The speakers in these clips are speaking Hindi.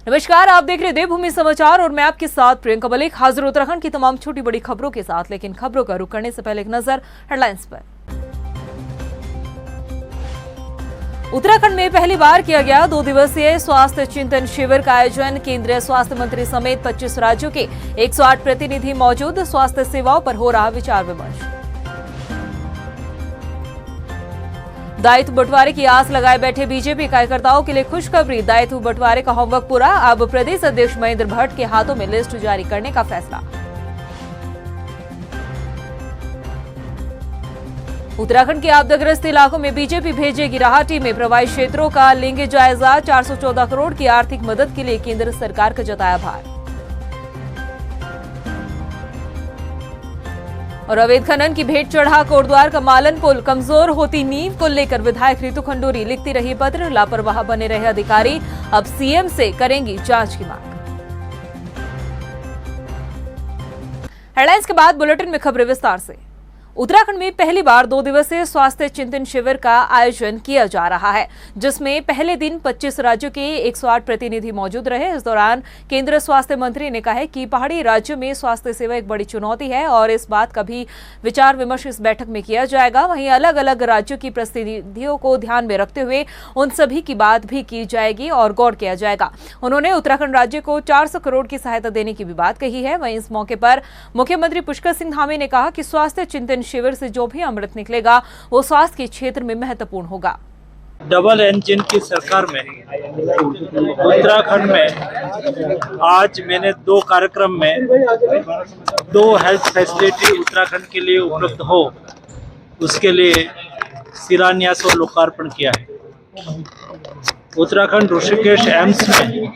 नमस्कार, आप देख रहे हैं देवभूमि समाचार और मैं आपके साथ प्रियंका मलिक हाजिर उत्तराखंड की तमाम छोटी बड़ी खबरों के साथ। लेकिन खबरों का रुख करने से पहले एक नजर हेडलाइंस पर। उत्तराखंड में पहली बार किया गया 2 दिवसीय स्वास्थ्य चिंतन शिविर का आयोजन। केंद्रीय स्वास्थ्य मंत्री समेत 25 राज्यों के 108 प्रतिनिधि मौजूद। स्वास्थ्य सेवाओं पर हो रहा विचार विमर्श। दायित्व बंटवारे की आस लगाए बैठे बीजेपी कार्यकर्ताओं के लिए खुशखबरी। दायित्व बंटवारे का होमवर्क पूरा। अब प्रदेश अध्यक्ष महेंद्र भट्ट के हाथों में लिस्ट जारी करने का फैसला। उत्तराखंड के आपदाग्रस्त इलाकों में बीजेपी भेजेगी राहत टीमें। प्रभावित क्षेत्रों का लेंगे जायजा। 414 करोड़ की आर्थिक मदद के लिए केंद्र सरकार का जताया आभार। और अवैध खनन की भेंट चढ़ा कोटद्वार का मालन पुल। कमजोर होती नींव को लेकर विधायक रितु खंडूरी लिखती रही पत्र। लापरवाह बने रहे अधिकारी, अब सीएम से करेंगी जांच की मांग। हेडलाइंस के बाद बुलेटिन में खबरें विस्तार से। उत्तराखंड में पहली बार 2 दिवसीय स्वास्थ्य चिंतन शिविर का आयोजन किया जा रहा है, जिसमें पहले दिन 25 राज्यों के 108 प्रतिनिधि मौजूद रहे। इस दौरान केंद्रीय स्वास्थ्य मंत्री ने कहा है कि पहाड़ी राज्यों में स्वास्थ्य सेवा एक बड़ी चुनौती है और इस बात का भी विचार विमर्श इस बैठक में किया जाएगा। वहीं अलग अलग राज्यों की प्रतिनिधियों को ध्यान में रखते हुए उन सभी की बात भी की जाएगी और गौर किया जाएगा। उन्होंने उत्तराखंड राज्य को 400 करोड़ की सहायता देने की भी बात कही है। वहीं इस मौके पर मुख्यमंत्री पुष्कर सिंह धामी ने कहा कि स्वास्थ्य चिंतन शिविर से जो भी अमृत निकलेगा वो स्वास्थ्य के क्षेत्र में महत्वपूर्ण होगा। डबल इंजन की सरकार में उत्तराखंड में आज मैंने 2 कार्यक्रम में 2 हेल्थ फैसिलिटी उत्तराखंड के लिए उपलब्ध हो, उसके लिए शिलान्यास और लोकार्पण किया है। उत्तराखंड ऋषिकेश एम्स में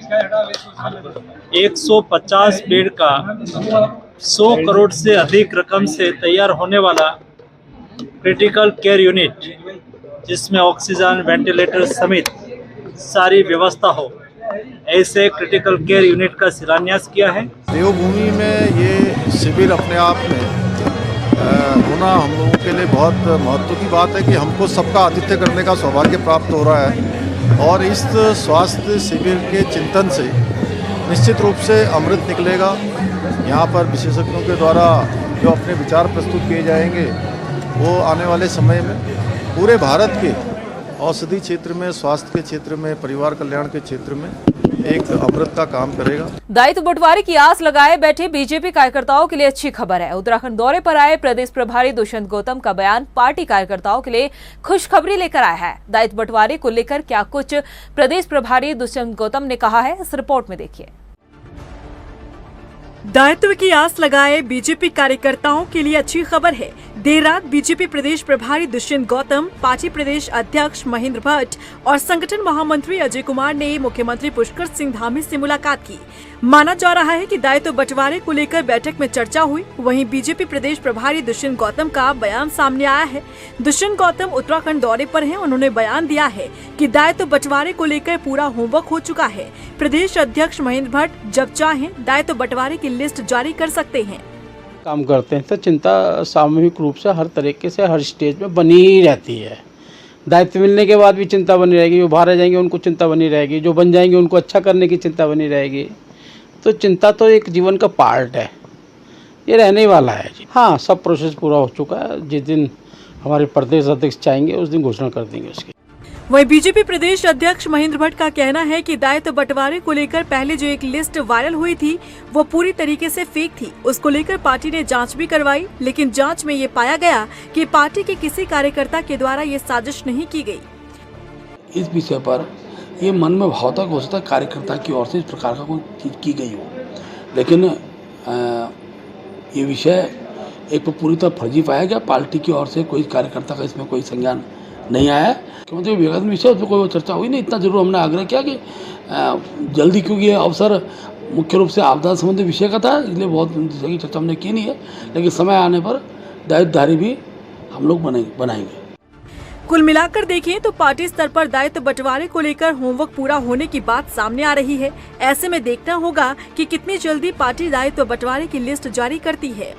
150 बेड का 100 करोड़ से अधिक रकम से तैयार होने वाला क्रिटिकल केयर यूनिट, जिसमें ऑक्सीजन, वेंटिलेटर समेत सारी व्यवस्था हो, ऐसे क्रिटिकल केयर यूनिट का शिलान्यास किया है। देवभूमि में ये शिविर अपने आप में होना हम लोगों के लिए बहुत महत्व की बात है कि हमको सबका आतिथ्य करने का सौभाग्य प्राप्त हो रहा है और इस स्वास्थ्य शिविर के चिंतन से निश्चित रूप से अमृत निकलेगा। यहाँ पर विशेषज्ञों के द्वारा जो अपने विचार प्रस्तुत किए जाएंगे वो आने वाले समय में पूरे भारत के औषधि क्षेत्र में, स्वास्थ्य के क्षेत्र में, परिवार कल्याण के क्षेत्र में एक अमृत का काम करेगा। दायित्व बंटवारे की आस लगाए बैठे बीजेपी कार्यकर्ताओं के लिए अच्छी खबर है। उत्तराखंड दौरे पर आए प्रदेश प्रभारी दुष्यंत गौतम का बयान पार्टी कार्यकर्ताओं के लिए खुशखबरी लेकर आया है। दायित्व बंटवारे को लेकर क्या कुछ प्रदेश प्रभारी दुष्यंत गौतम ने कहा है, इस रिपोर्ट में देखिए। दायित्व की आस लगाए बीजेपी कार्यकर्ताओं के लिए अच्छी खबर है। देर रात बीजेपी प्रदेश प्रभारी दुष्यंत गौतम, पार्टी प्रदेश अध्यक्ष महेंद्र भट्ट और संगठन महामंत्री अजय कुमार ने मुख्यमंत्री पुष्कर सिंह धामी से मुलाकात की। माना जा रहा है कि दायित्व बंटवारे को लेकर बैठक में चर्चा हुई। वहीं बीजेपी प्रदेश प्रभारी दुष्यंत गौतम का बयान सामने आया है। दुष्यंत गौतम उत्तराखंड दौरे पर हैं। उन्होंने बयान दिया है कि दायित्व बंटवारे को लेकर पूरा होमवर्क हो चुका है। प्रदेश अध्यक्ष महेंद्र भट्ट जब चाहें दायित्व बंटवारे की लिस्ट जारी कर सकते हैं। काम करते हैं तो चिंता सामूहिक रूप से हर तरीके से हर स्टेज में बनी ही रहती है। दायित्व मिलने के बाद भी चिंता बनी रहेगी, जो बाहर जाएंगे उनको चिंता बनी रहेगी, जो बन जाएंगे उनको अच्छा करने की चिंता बनी रहेगी। तो चिंता तो एक जीवन का पार्ट है, ये रहने वाला है। हाँ, सब प्रोसेस पूरा हो चुका है। जिस दिन हमारे प्रदेश अध्यक्ष चाहेंगे उस दिन घोषणा कर देंगे उसकी। वहीं बीजेपी प्रदेश अध्यक्ष महेंद्र भट्ट का कहना है कि दायित्व बंटवारे को लेकर पहले जो एक लिस्ट वायरल हुई थी वो पूरी तरीके से फेक थी। उसको लेकर पार्टी ने जांच भी करवाई, लेकिन जांच में ये पाया गया कि पार्टी के किसी कार्यकर्ता के द्वारा ये साजिश नहीं की गई। इस विषय पर ये मन में भाव तक हो सकता है कार्यकर्ता की ओर से इस प्रकार का कोई चीज की गई हो, लेकिन ये विषय एक पूरी तरह फर्जी पाया गया। पार्टी की ओर से कोई कार्यकर्ता का इसमें कोई संज्ञान नहीं आया। क्योंकि व्यक्तिगत विषय उसमें कोई चर्चा हुई नहीं। इतना जरूर हमने आग्रह किया कि जल्दी, क्योंकि ये अवसर मुख्य रूप से आपदा संबंधी विषय का था, इसलिए बहुत जगह चर्चा हमने की नहीं है, लेकिन समय आने पर दायित्वधारी भी हम लोग बनाएंगे। कुल मिलाकर देखें तो पार्टी स्तर पर दायित्व बंटवारे को लेकर होमवर्क पूरा होने की बात सामने आ रही है। ऐसे में देखना होगा कि कितनी जल्दी पार्टी दायित्व बंटवारे की लिस्ट जारी करती है।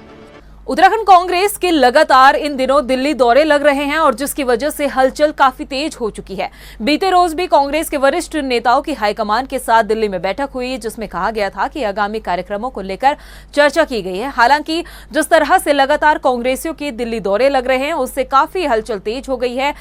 उत्तराखंड कांग्रेस के लगातार इन दिनों दिल्ली दौरे लग रहे हैं और जिसकी वजह से हलचल काफी तेज हो चुकी है। बीते रोज भी कांग्रेस के वरिष्ठ नेताओं की हाईकमान के साथ दिल्ली में बैठक हुई जिसमें कहा गया था कि आगामी कार्यक्रमों को लेकर चर्चा की गई है। हालांकि जिस तरह से लगातार कांग्रेसियों के दिल्ली दौरे लग रहे हैं उससे काफी हलचल तेज हो गई है।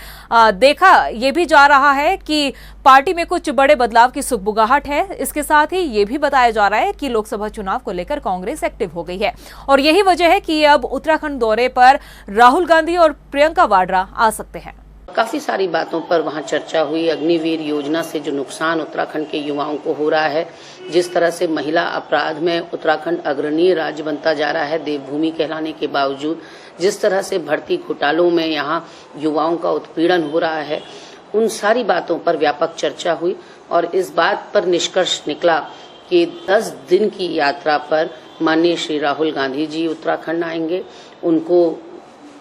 देखा यह भी जा रहा है कि पार्टी में कुछ बड़े बदलाव की सुगबुगाहट है। इसके साथ ही ये भी बताया जा रहा है कि लोकसभा चुनाव को लेकर कांग्रेस एक्टिव हो गई है और यही वजह है कि अब उत्तराखंड दौरे पर राहुल गांधी और प्रियंका वाड्रा आ सकते हैं। काफ़ी सारी बातों पर वहाँ चर्चा हुई। अग्निवीर योजना से जो नुकसान उत्तराखंड के युवाओं को हो रहा है, जिस तरह से महिला अपराध में उत्तराखंड अग्रणीय राज्य बनता जा रहा है देवभूमि कहलाने के बावजूद, जिस तरह से भर्ती घोटालों में यहाँ युवाओं का उत्पीड़न हो रहा है, उन सारी बातों पर व्यापक चर्चा हुई और इस बात पर निष्कर्ष निकला कि 10 दिन की यात्रा पर माननीय श्री राहुल गांधी जी उत्तराखंड आएंगे। उनको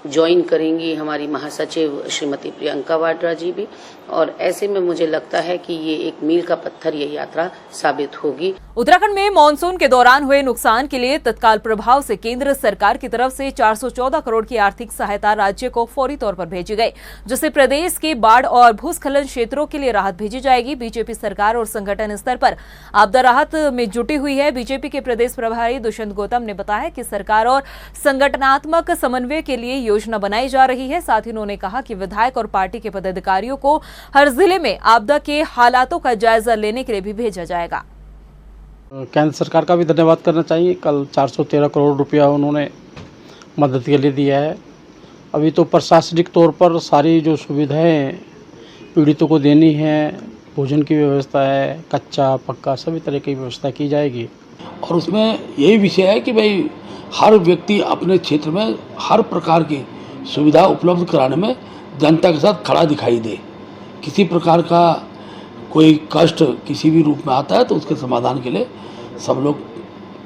ज्वाइन करेंगी हमारी महासचिव श्रीमती प्रियंका वाड्रा जी भी, और ऐसे में मुझे लगता है कि ये एक मील का पत्थर ये यात्रा साबित होगी। उत्तराखंड में मानसून के दौरान हुए नुकसान के लिए तत्काल प्रभाव से केंद्र सरकार की तरफ से 414 करोड़ की आर्थिक सहायता राज्य को फौरी तौर पर भेजी गई, जिससे प्रदेश के बाढ़ और भूस्खलन क्षेत्रों के लिए राहत भेजी जाएगी। बीजेपी सरकार और संगठन स्तर पर आपदा राहत में जुटी हुई है। बीजेपी के प्रदेश प्रभारी दुष्यंत गौतम ने बताया कि सरकार और संगठनात्मक समन्वय के लिए योजना बनाई जा रही है। साथ ही उन्होंने कहा कि विधायक और पार्टी के पदाधिकारियों को हर जिले में आपदा के हालातों का जायजा लेने के लिए भी भेजा जाएगा। केंद्र सरकार का भी धन्यवाद करना चाहिए। कल 413 करोड़ रुपया उन्होंने मदद के लिए दिया है। अभी तो प्रशासनिक तौर पर सारी जो सुविधाएं पीड़ितों को देनी है, भोजन की व्यवस्था है, कच्चा पक्का सभी तरह की व्यवस्था की जाएगी। और उसमें यही विषय है कि भाई हर व्यक्ति अपने क्षेत्र में हर प्रकार की सुविधा उपलब्ध कराने में जनता के साथ खड़ा दिखाई दे। किसी प्रकार का कोई कष्ट किसी भी रूप में आता है तो उसके समाधान के लिए सब लोग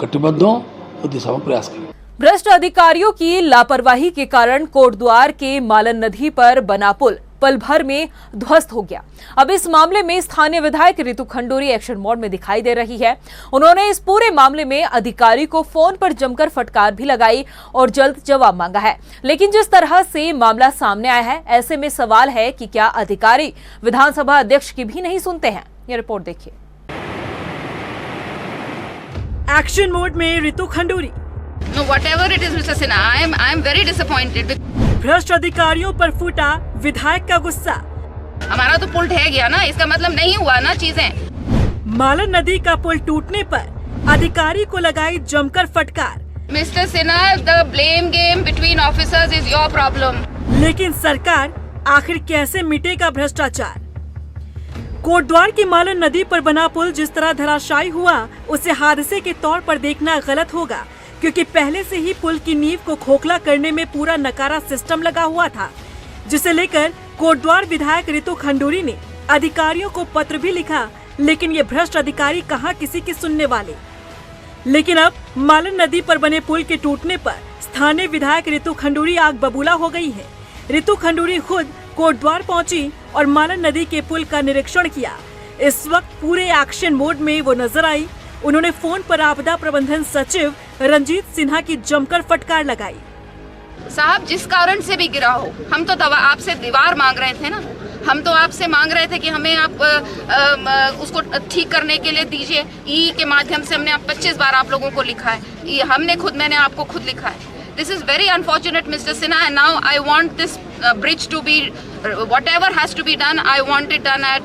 कटिबद्ध हों और दिशा में प्रयास करें। भ्रष्ट अधिकारियों की लापरवाही के कारण कोटद्वार के मालन नदी पर बना पुल पल भर में ध्वस्त हो गया। अब इस मामले में स्थानीय विधायक रितु खंडूरी एक्शन मोड में दिखाई दे रही है। उन्होंने इस पूरे मामले में अधिकारी को फोन पर जमकर फटकार भी लगाई और जल्द जवाब मांगा है। लेकिन जिस तरह से मामला सामने आया है, ऐसे में सवाल है कि क्या अधिकारी विधानसभा अध्यक्ष की भी नहीं सुनते हैं। ये रिपोर्ट देखिए। एक्शन मोड में Ritu Khanduri. No, whatever it is, Mr. Sinha, I am very disappointed. भ्रष्ट अधिकारियों पर फूटा विधायक का गुस्सा। हमारा तो पुल ढह गया ना, इसका मतलब नहीं हुआ ना चीजें। मालन नदी का पुल टूटने पर अधिकारी को लगाई जमकर फटकार। Mr. Sinha, the blame game between officers is your problem. लेकिन सरकार आखिर कैसे मिटेगा भ्रष्टाचार? कोटद्वार की मालन नदी पर बना पुल जिस तरह धराशायी हुआ, उसे हादसे के तौर पर देखना गलत होगा, क्योंकि पहले से ही पुल की नींव को खोखला करने में पूरा नकारा सिस्टम लगा हुआ था, जिसे लेकर कोटद्वार विधायक रितु खंडूरी ने अधिकारियों को पत्र भी लिखा। लेकिन ये भ्रष्ट अधिकारी कहां किसी की सुनने वाले। लेकिन अब मालन नदी पर बने पुल के टूटने पर स्थानीय विधायक रितु खंडूरी आग बबूला हो गई है। रितु खंडूरी खुद कोटद्वार पहुंची और मालन नदी के पुल का निरीक्षण किया। इस वक्त पूरे एक्शन मोड में वो नजर आई। उन्होंने फोन पर आपदा प्रबंधन सचिव रंजीत सिन्हा की जमकर फटकार लगाई। साहब, जिस कारण से भी गिरा हो, हम तो आपसे दीवार मांग रहे थे ना। हम तो आपसे मांग रहे थे कि हमें आप उसको ठीक करने के लिए दीजिए। ई के माध्यम से हमने 25 बार आप लोगों को लिखा है। मैंने आपको खुद लिखा है। This is very unfortunate, Mr. Sinha, and now I want this bridge to be, whatever has to be done, I want it done at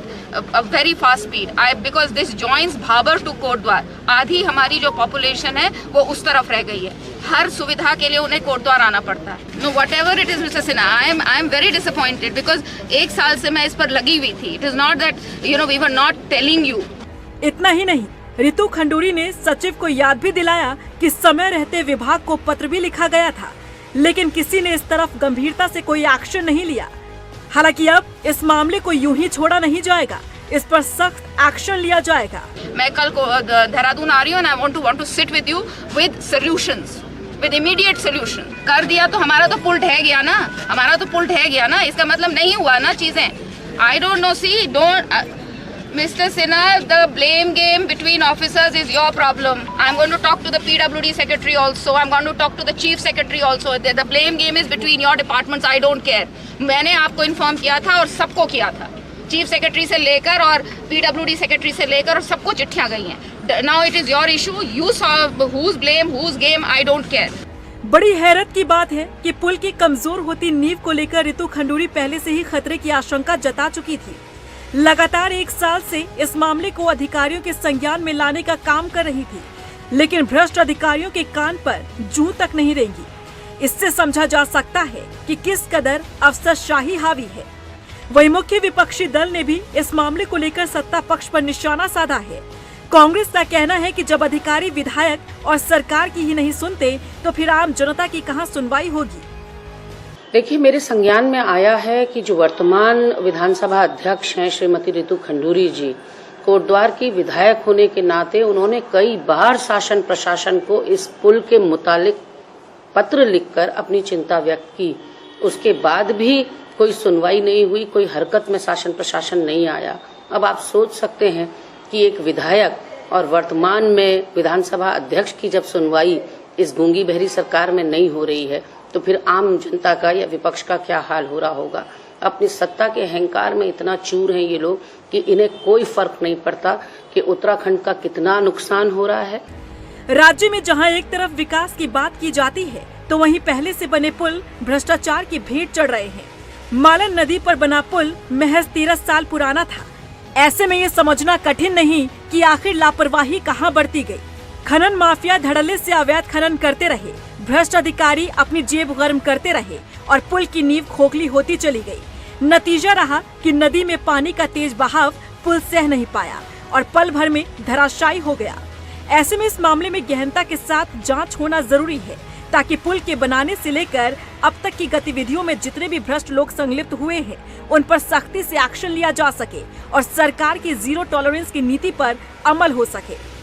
a very fast speed. Because this joins Bhabar to Kotdwar. आधी हमारी जो population है वो उस तरफ रह गई है। हर सुविधा के लिए उन्हें कोटद्वार आना पड़ता है। No, whatever it is, Mr. Sinha, I am very disappointed because 1 साल से मैं इस पर लगी हुई थी। It is not that we were not telling you. इतना ही नहीं, रितु खंडूरी ने सचिव को याद भी दिलाया कि समय रहते विभाग को पत्र भी लिखा गया था, लेकिन किसी ने इस तरफ गंभीरता से कोई एक्शन नहीं लिया। हालांकि अब इस मामले को यूं ही छोड़ा नहीं जाएगा, इस पर सख्त एक्शन लिया जाएगा। मैं कल को देहरादून आ रही हूँ। I want to sit with you with solutions, with immediate solution। कर दिया तो हमारा तो पुल ढह गया ना, इसका मतलब नहीं हुआ ना चीजें। I don't know, see, don't Mr. Sinha, the blame game between officers is your problem. I'm going to talk to the PWD secretary also. I'm going to talk to the chief secretary also. The blame game is between your departments. I don't care. मैंने आपको इन्फॉर्म किया था और सबको किया था, चीफ सेक्रेटरी से लेकर और PWD सेक्रेटरी से लेकर, और सबको चिट्ठियां गई हैं. Now it is your issue. You solve whose blame, whose game. I don't care. बड़ी हैरत की बात है कि पुल की कमजोर होती नींव को लेकर रितु खंडूरी पहले से ही खतरे की आशंका जता चुकी थी. लगातार 1 साल से इस मामले को अधिकारियों के संज्ञान में लाने का काम कर रही थी, लेकिन भ्रष्ट अधिकारियों के कान पर जूं तक नहीं रेंगी. इससे समझा जा सकता है कि किस कदर अफसरशाही हावी है. वही मुख्य विपक्षी दल ने भी इस मामले को लेकर सत्ता पक्ष पर निशाना साधा है. कांग्रेस का कहना है कि जब अधिकारी विधायक और सरकार की ही नहीं सुनते तो फिर आम जनता की कहां सुनवाई होगी. देखिए, मेरे संज्ञान में आया है कि जो वर्तमान विधानसभा अध्यक्ष हैं श्रीमती रितु खंडूरी जी, कोटद्वार की विधायक होने के नाते उन्होंने कई बार शासन प्रशासन को इस पुल के मुतालिक पत्र लिखकर अपनी चिंता व्यक्त की. उसके बाद भी कोई सुनवाई नहीं हुई, कोई हरकत में शासन प्रशासन नहीं आया. अब आप सोच सकते हैं कि एक विधायक और वर्तमान में विधानसभा अध्यक्ष की जब सुनवाई इस गूंगी बहरी सरकार में नहीं हो रही है तो फिर आम जनता का या विपक्ष का क्या हाल हो रहा होगा. अपनी सत्ता के अहंकार में इतना चूर हैं ये लोग कि इन्हें कोई फर्क नहीं पड़ता कि उत्तराखंड का कितना नुकसान हो रहा है. राज्य में जहां एक तरफ विकास की बात की जाती है तो वहीं पहले से बने पुल भ्रष्टाचार की भेंट चढ़ रहे हैं. मालन नदी पर बना पुल महज 13 साल पुराना था. ऐसे में ये समझना कठिन नहीं कि आखिर लापरवाही कहां बढ़ती गई. खनन माफिया धड़ल्ले से अवैध खनन करते रहे, भ्रष्ट अधिकारी अपनी जेब गर्म करते रहे और पुल की नींव खोखली होती चली गई. नतीजा रहा कि नदी में पानी का तेज बहाव पुल सह नहीं पाया और पल भर में धराशायी हो गया. ऐसे में इस मामले में गहनता के साथ जांच होना जरूरी है ताकि पुल के बनाने से लेकर अब तक की गतिविधियों में जितने भी भ्रष्ट लोग संलिप्त हुए हैं उन पर सख्ती से एक्शन लिया जा सके और सरकार की जीरो टॉलरेंस की नीति पर अमल हो सके.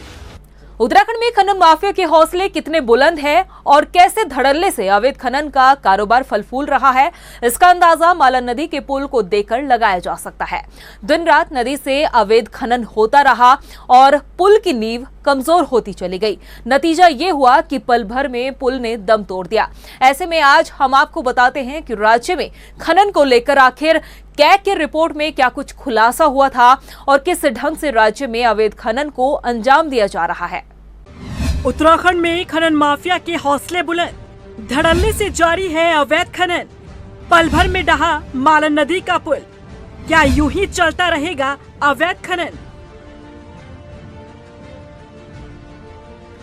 उत्तराखंड में खनन माफिया के हौसले कितने बुलंद हैं और कैसे धड़ल्ले से अवैध खनन का कारोबार फल फूल रहा है, इसका अंदाजा मालन नदी के पुल को देखकर लगाया जा सकता है. दिन रात नदी से अवैध खनन होता रहा और पुल की नींव कमजोर होती चली गई. नतीजा ये हुआ कि पल भर में पुल ने दम तोड़ दिया. ऐसे में आज हम आपको बताते हैं कि राज्य में खनन को लेकर आखिर कैग की रिपोर्ट में क्या कुछ खुलासा हुआ था और किस ढंग से राज्य में अवैध खनन को अंजाम दिया जा रहा है. उत्तराखंड में खनन माफिया के हौसले बुलंद, धड़ल्ले से जारी है अवैध खनन. पल भर में ढहा मालन नदी का पुल, क्या यूं ही चलता रहेगा अवैध खनन?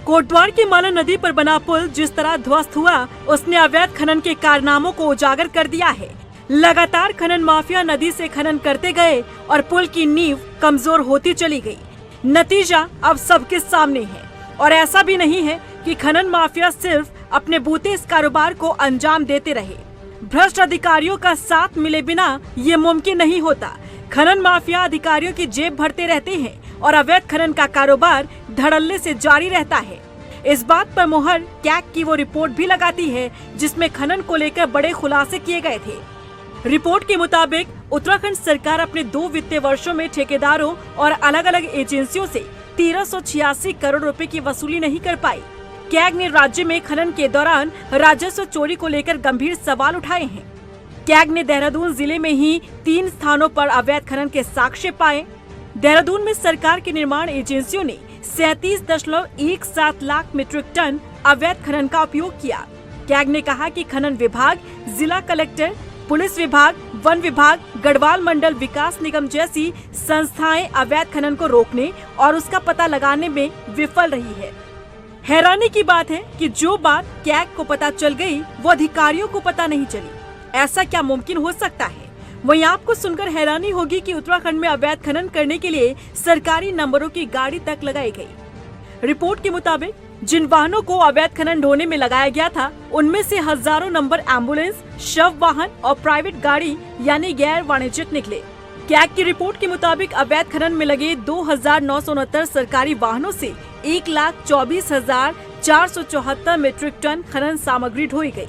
कोटद्वार की मालन नदी पर बना पुल जिस तरह ध्वस्त हुआ उसने अवैध खनन के कारनामों को उजागर कर दिया है. लगातार खनन माफिया नदी से खनन करते गए और पुल की नींव कमजोर होती चली गई. नतीजा अब सबके सामने है और ऐसा भी नहीं है कि खनन माफिया सिर्फ अपने बूते इस कारोबार को अंजाम देते रहे. भ्रष्ट अधिकारियों का साथ मिले बिना ये मुमकिन नहीं होता. खनन माफिया अधिकारियों की जेब भरते रहते हैं और अवैध खनन का कारोबार धड़ल्ले से जारी रहता है. इस बात पर मुहर कैग की वो रिपोर्ट भी लगाती है जिसमें खनन को लेकर बड़े खुलासे किए गए थे. रिपोर्ट के मुताबिक उत्तराखंड सरकार अपने 2 वित्तीय वर्षों में ठेकेदारों और अलग अलग एजेंसियों से 1386 करोड़ रुपए की वसूली नहीं कर पाई. कैग ने राज्य में खनन के दौरान राजस्व चोरी को लेकर गंभीर सवाल उठाए हैं. कैग ने देहरादून जिले में ही 3 स्थानों पर अवैध खनन के साक्ष्य पाए. देहरादून में सरकार की निर्माण एजेंसियों ने 37.17 लाख मीट्रिक टन अवैध खनन का उपयोग किया. कैग ने कहा कि खनन विभाग, जिला कलेक्टर, पुलिस विभाग, वन विभाग, गढ़वाल मंडल विकास निगम जैसी संस्थाएं अवैध खनन को रोकने और उसका पता लगाने में विफल रही है. हैरानी की बात है कि जो बात कैग को पता चल गई वो अधिकारियों को पता नहीं चली. ऐसा क्या मुमकिन हो सकता है? वहीं आपको सुनकर हैरानी होगी कि उत्तराखंड में अवैध खनन करने के लिए सरकारी नंबरों की गाड़ी तक लगाई गई. रिपोर्ट के मुताबिक जिन वाहनों को अवैध खनन ढोने में लगाया गया था उनमें से हजारों नंबर एम्बुलेंस, शव वाहन और प्राइवेट गाड़ी यानी गैर वाणिज्यिक निकले. कैग की रिपोर्ट के मुताबिक अवैध खनन में लगे 2969 सरकारी वाहनों से 1,24,474 मीट्रिक टन खनन सामग्री ढोई गई.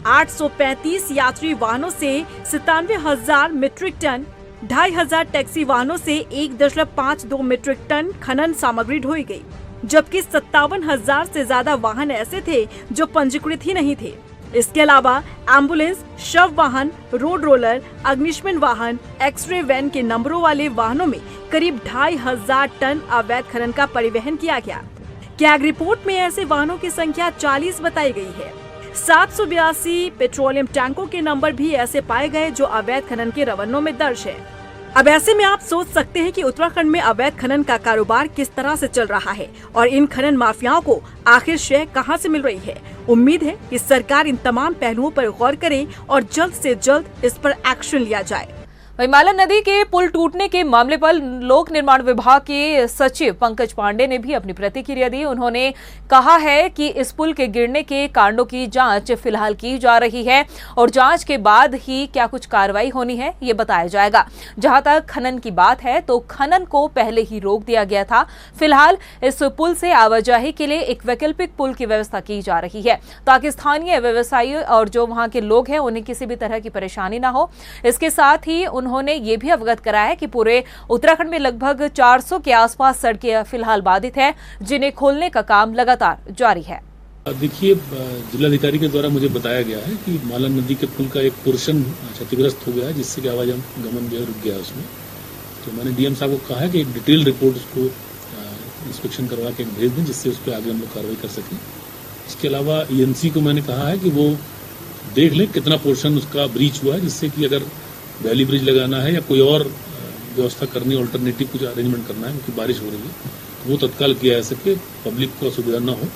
835 यात्री वाहनों से 97,000 मीट्रिक टन 2500 टैक्सी वाहनों से 1.52 मीट्रिक टन खनन सामग्री ढोई गई, जबकि 57,000 से ज्यादा वाहन ऐसे थे जो पंजीकृत ही नहीं थे। इसके अलावा एम्बुलेंस, शव वाहन, रोड रोलर, अग्निशमन वाहन, एक्सरे वैन के नंबरों वाले वाहनों में करीब 2500 टन अवैध खनन का परिवहन किया गया। कैग रिपोर्ट में ऐसे वाहनों की संख्या 40 बताई गई है। 782 पेट्रोलियम टैंकों के नंबर भी ऐसे पाए गए जो अवैध खनन के रवन्नों में दर्ज है। अब ऐसे में आप सोच सकते हैं कि उत्तराखंड में अवैध खनन का कारोबार किस तरह से चल रहा है और इन खनन माफियाओं को आखिर शय कहां से मिल रही है। उम्मीद है कि सरकार इन तमाम पहलुओं पर गौर करे और जल्द से जल्द इस पर एक्शन लिया जाए। वहीं मालन नदी के पुल टूटने के मामले पर लोक निर्माण विभाग के सचिव पंकज पांडे ने भी अपनी प्रतिक्रिया दी। उन्होंने कहा है कि इस पुल के गिरने के कारणों की जांच फिलहाल की जा रही है और जांच के बाद ही क्या कुछ कार्रवाई होनी है ये बताया जाएगा। जहां तक खनन की बात है तो खनन को पहले ही रोक दिया गया था। फिलहाल इस पुल से आवाजाही के लिए एक वैकल्पिक पुल की व्यवस्था की जा रही है ताकि स्थानीय व्यवसायी और जो वहां के लोग हैं उन्हें किसी भी तरह की परेशानी ना हो। इसके साथ ही उन्होंने ये भी अवगत कराया कि पूरे उत्तराखंड में लगभग 400 के आसपास सड़कें फिलहाल बाधित है, जिन्हें खोलने का काम लगातार जारी है। देखिए, जिलाधिकारी के द्वारा मुझे बताया गया है कि मालन नदी के पुल का एक पोर्शन क्षतिग्रस्त हो गया है, जिससे कि आवागमन जो रुक गया है उसमें। तो मैंने डीएम साहब को कहा है कि एक डिटेल रिपोर्ट उसको इंस्पेक्शन करवा के भेज दें, जिससे उस पर आगे हम लोग कार्रवाई कर सकें। इसके अलावा ईएनसी को मैंने कहा है कि वो देख लें कितना पोर्शन उसका ब्रीच हुआ है, जिससे कि अगर वैली ब्रिज लगाना है या कोई और व्यवस्था करनी, ऑल्टरनेटिव कुछ अरेंजमेंट करना है, क्योंकि बारिश हो रही है, तो वो तत्काल किया जा सके, पब्लिक को असुविधा न हो,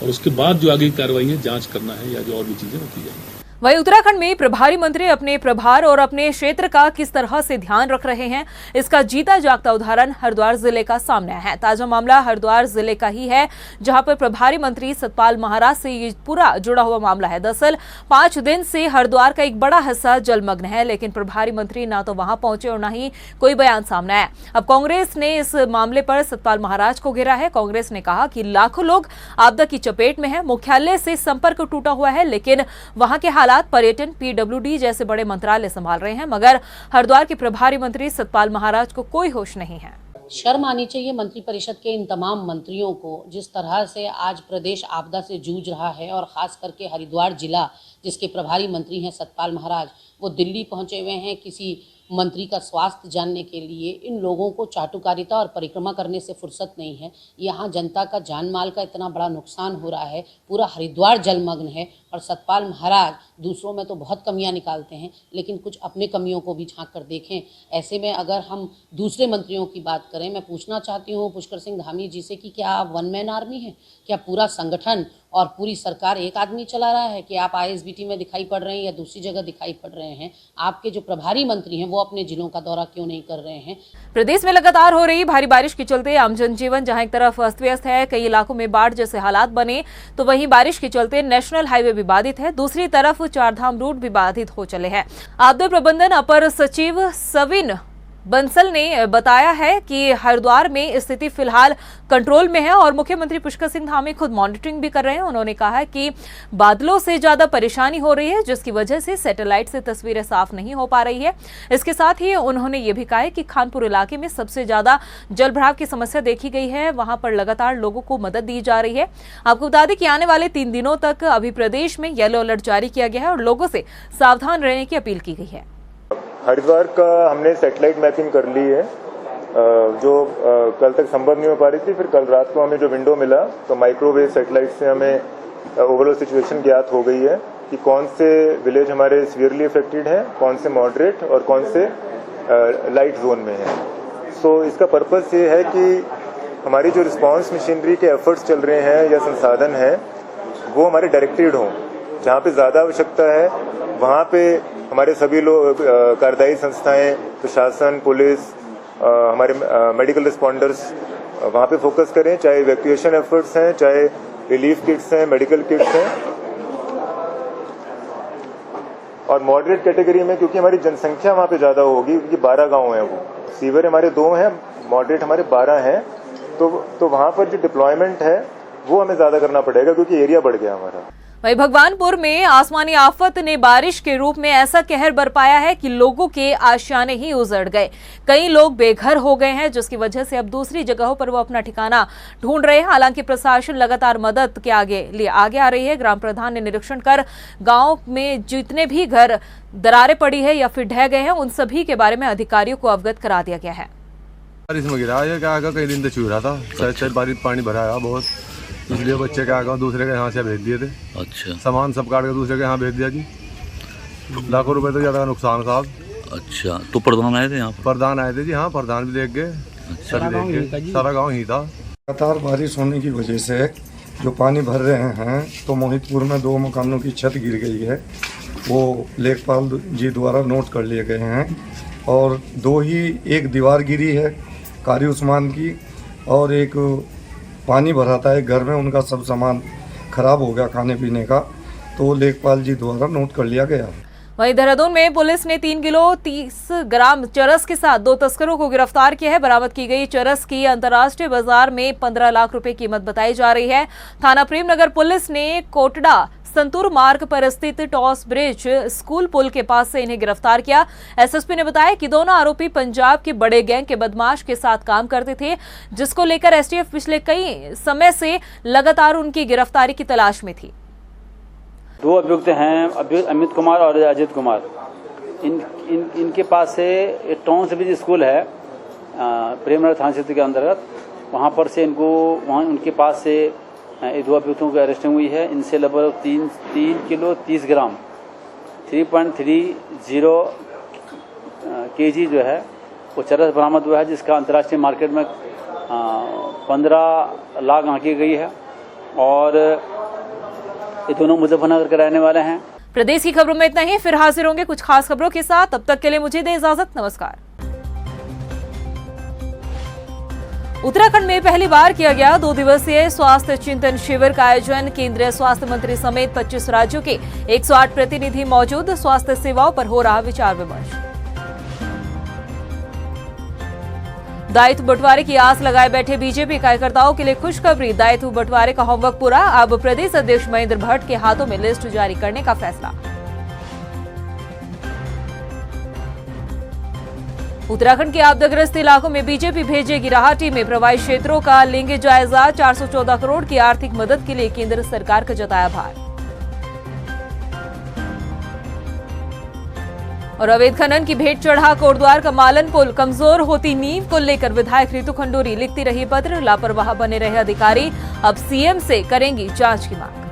और उसके बाद जो आगे की कार्रवाई है, जांच करना है या जो और भी चीजें वो की जाएंगी। वहीं उत्तराखंड में प्रभारी मंत्री अपने प्रभार और अपने क्षेत्र का किस तरह से ध्यान रख रहे हैं, इसका जीता जागता उदाहरण हरिद्वार जिले का सामने आया है। ताजा मामला हरिद्वार जिले का ही है, जहां पर प्रभारी मंत्री सतपाल महाराज से ये पूरा जुड़ा हुआ मामला है। दरअसल 5 दिन से हरिद्वार का एक बड़ा हिस्सा जलमग्न है, लेकिन प्रभारी मंत्री ना तो वहां पहुंचे और ना ही कोई बयान सामने आया। अब कांग्रेस ने इस मामले पर सतपाल महाराज को घेरा है। कांग्रेस ने कहा कि लाखों लोग आपदा की चपेट में है, मुख्यालय से संपर्क टूटा हुआ है, लेकिन वहां के हालात पर्यटन, पीडब्ल्यूडी जैसे बड़े मंत्रालय संभाल रहे हैं, मगर हरिद्वार के प्रभारी मंत्री सतपाल महाराज को कोई होश नहीं है। शर्म आनी चाहिए मंत्रिपरिषद के इन तमाम मंत्रियों को, जिस तरह से आज प्रदेश आपदा से जूझ रहा है, और खास करके हरिद्वार जिला जिसके प्रभारी मंत्री हैं सतपाल महाराज, वो दिल्ली पहुंचे हुए हैं किसी मंत्री का स्वास्थ्य जानने के लिए। इन लोगों को चाटुकारिता और परिक्रमा करने से फुर्सत नहीं है। यहाँ जनता का जान माल का इतना बड़ा नुकसान हो रहा है, पूरा हरिद्वार जलमग्न है, और सतपाल महाराज दूसरों में तो बहुत कमियां निकालते हैं, लेकिन कुछ अपने कमियों को भी झांक कर देखें। ऐसे में अगर हम दूसरे मंत्रियों की बात करें, मैं पूछना चाहती हूँ पुष्कर सिंह धामी जी से कि क्या आप वन मैन आर्मी हैं? क्या पूरा संगठन और पूरी सरकार एक आदमी चला रहा है? कि आप आईएसबीटी में दिखाई पड़ रहे हैं या दूसरी जगह दिखाई पड़ रहे हैं? आपके जो प्रभारी मंत्री हैं वो अपने जिलों का दौरा क्यों नहीं कर रहे हैं? प्रदेश में लगातार हो रही भारी बारिश के चलते आम जनजीवन जहां एक तरफ अस्त व्यस्त है, कई इलाकों में बाढ़ जैसे हालात बने, तो वहीं बारिश के चलते नेशनल हाईवे भी बाधित है। दूसरी तरफ चारधाम रूट भी बाधित हो चले हैं। आपदा प्रबंधन अपर सचिव सविन बंसल ने बताया है कि हरिद्वार में स्थिति फिलहाल कंट्रोल में है और मुख्यमंत्री पुष्कर सिंह धामी खुद मॉनिटरिंग भी कर रहे हैं। उन्होंने कहा है कि बादलों से ज्यादा परेशानी हो रही है, जिसकी वजह से सैटेलाइट से तस्वीरें साफ नहीं हो पा रही है। इसके साथ ही उन्होंने ये भी कहा है कि खानपुर इलाके में सबसे ज्यादा जलभराव की समस्या देखी गई है, वहां पर लगातार लोगों को मदद दी जा रही है। आपको बता दें कि आने वाले 3 दिनों तक अभी प्रदेश में येलो अलर्ट जारी किया गया है और लोगों से सावधान रहने की अपील की गई है। हरिद्वार का हमने सैटेलाइट मैपिंग कर ली है, जो कल तक संभव नहीं हो पा रही थी। फिर कल रात को हमें जो विंडो मिला तो माइक्रोवेव सैटेलाइट से हमें ओवरऑल सिचुएशन ज्ञात हो गई है कि कौन से विलेज हमारे सीवियरली अफेक्टेड हैं, कौन से मॉडरेट और कौन से लाइट जोन में हैं। सो इसका पर्पस ये है कि हमारी जो रिस्पांस मशीनरी के एफर्ट्स चल रहे हैं या संसाधन हैं वो हमारे डायरेक्टेड हों। जहाँ पे ज़्यादा आवश्यकता है वहाँ पे हमारे सभी लोग, कार्यदायी संस्थाएं, प्रशासन, पुलिस, हमारे मेडिकल रिस्पॉन्डर्स वहाँ पे फोकस करें, चाहे इवैक्यूएशन एफर्ट्स हैं, चाहे रिलीफ किट्स हैं, मेडिकल किट्स हैं। और मॉडरेट कैटेगरी में क्योंकि हमारी जनसंख्या वहाँ पे ज़्यादा होगी, क्योंकि 12 गांव हैं, वो सीवर हमारे 2 हैं, मॉडरेट हमारे 12 हैं, तो वहाँ पर जो डिप्लॉयमेंट है वो हमें ज़्यादा करना पड़ेगा क्योंकि एरिया बढ़ गया हमारा। वहीं भगवानपुर में आसमानी आफत ने बारिश के रूप में ऐसा कहर बरपाया है कि लोगों के आशियाने ही उजड़ गए। कई लोग बेघर हो गए हैं, जिसकी वजह से अब दूसरी जगहों पर वो अपना ठिकाना ढूंढ रहे हैं। हालांकि प्रशासन लगातार मदद के आगे आ रही है। ग्राम प्रधान ने निरीक्षण कर गांव में जितने भी घर दरारें पड़ी है या फिर ढह गए हैं, उन सभी के बारे में अधिकारियों को अवगत करा दिया गया है। बारिश में गिरा है, क्या कई दिन से छू रहा था, शायद बारिश पानी भरा है बहुत, इसलिए बच्चे क्या दूसरे के यहाँ से भेज दिए थे। अच्छा, सामान सब काट के दूसरे के यहाँ भेज दिया जी। लाखों रुपए तो ज्यादा नुकसान साहब। अच्छा, तो प्रधान आए थे यहाँ पर? प्रधान आए थे जी, हाँ प्रधान भी देख गए। अच्छा, सारा गाँव ही था। लगातार बारिश होने की वजह से जो पानी भर रहे हैं, तो मोहितपुर में 2 मकानों की छत गिर गई है, वो लेखपाल जी द्वारा नोट कर लिए गए हैं। और 2 ही, एक दीवार गिरी है कारी उस्मान की, और एक पानी भरा था एक घर में, उनका सब सामान खराब हो गया खाने पीने का, तो लेखपाल जी द्वारा नोट कर लिया गया। वहीं देहरादून में पुलिस ने 3 किलो 30 ग्राम चरस के साथ 2 तस्करों को गिरफ्तार किया है। बरामद की गई चरस की अंतर्राष्ट्रीय बाजार में 15 लाख रुपए कीमत बताई जा रही है। थाना प्रेमनगर पुलिस ने कोटड़ा संतूर मार्ग पर स्थित टॉस ब्रिज स्कूल पुल के पास से इन्हें गिरफ्तार किया। एसएसपी ने बताया कि दोनों आरोपी पंजाब के बड़े गैंग के बदमाश के साथ काम करते थे, जिसको लेकर एसटीएफ पिछले कई समय से लगातार उनकी गिरफ्तारी की तलाश में थी। 2 अभियुक्त हैं, अमित कुमार और अजित कुमार। इनके पास से टॉस ब्रिज स्कूल है प्रेमनगर थाना क्षेत्र के अंतर्गत, वहाँ पर से वहाँ उनके पास से 2 अभियुक्तों की अरेस्टिंग हुई है। इनसे लगभग 3 किलो 30 ग्राम 3.30 kg जो है वो चरस बरामद हुआ है, जिसका अंतर्राष्ट्रीय मार्केट में 15 लाख आंकी गई है। और ये दोनों मुजफ्फरनगर के रहने वाले हैं। प्रदेश की खबरों में इतना ही, फिर हाजिर होंगे कुछ खास खबरों के साथ। तब तक के लिए मुझे दें इजाजत, नमस्कार। उत्तराखंड में पहली बार किया गया 2 दिवसीय स्वास्थ्य चिंतन शिविर का आयोजन। केंद्रीय स्वास्थ्य मंत्री समेत 25 राज्यों के 108 प्रतिनिधि मौजूद। स्वास्थ्य सेवाओं पर हो रहा विचार विमर्श। दायित्व बंटवारे की आस लगाए बैठे बीजेपी कार्यकर्ताओं के लिए खुशखबरी। दायित्व बंटवारे का होमवर्क पूरा, अब प्रदेश अध्यक्ष महेंद्र भट्ट के हाथों में लिस्ट जारी करने का फैसला। उत्तराखंड के आपदाग्रस्त इलाकों में बीजेपी भेजेगी राहत टीमें। प्रभावित क्षेत्रों का लेंगे जायजा। 414 करोड़ की आर्थिक मदद के लिए केंद्र सरकार का जताया आभार। और अवैध खनन की भेंट चढ़ा कोटद्वार का मालन पुल, कमजोर होती नींव को लेकर विधायक रितु खंडूरी लिखती रही पत्र। लापरवाह बने रहे अधिकारी, अब सीएम से करेंगी जांच की मांग।